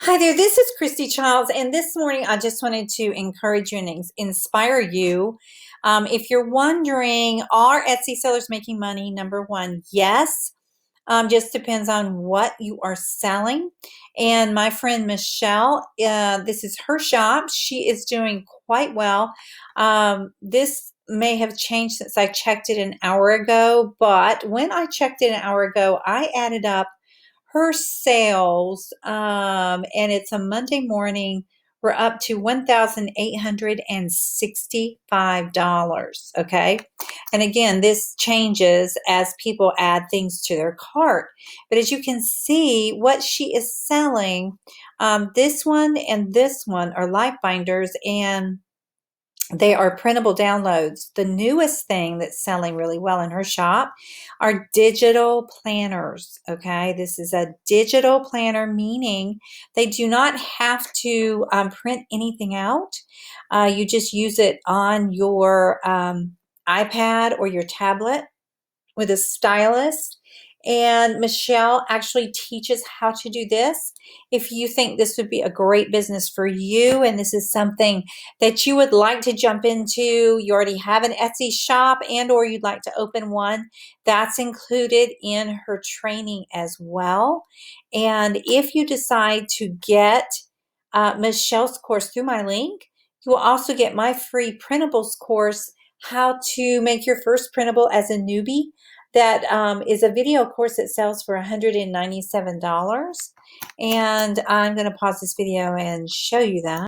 Hi there, this is Christy Childs, and this morning I just wanted to encourage you and inspire you. If you're wondering, are Etsy sellers making money? Number one, yes. Just depends on what you are selling. And my friend Michelle, this is her shop. She is doing quite well. This may have changed since I checked it an hour ago, but when I checked it an hour ago, I added up her sales, and it's a Monday morning. We're up to $1,865. Okay. And again, this changes as people add things to their cart. But as you can see, what she is selling, this one and this one are life binders, and they are printable downloads. The newest thing that's selling really well in her shop are digital planners. Okay, this is a digital planner, meaning they do not have to print anything out. You just use it on your iPad or your tablet with a stylus. And Michelle actually teaches how to do this. If you think this would be a great business for you and this is something that you would like to jump into, you already have an Etsy shop and or you'd like to open one, that's included in her training as well. And if you decide to get Michelle's course through my link, you will also get my free printables course, how to make your first printable as a newbie. That is a video course that sells for $197. And I'm going to pause this video and show you that.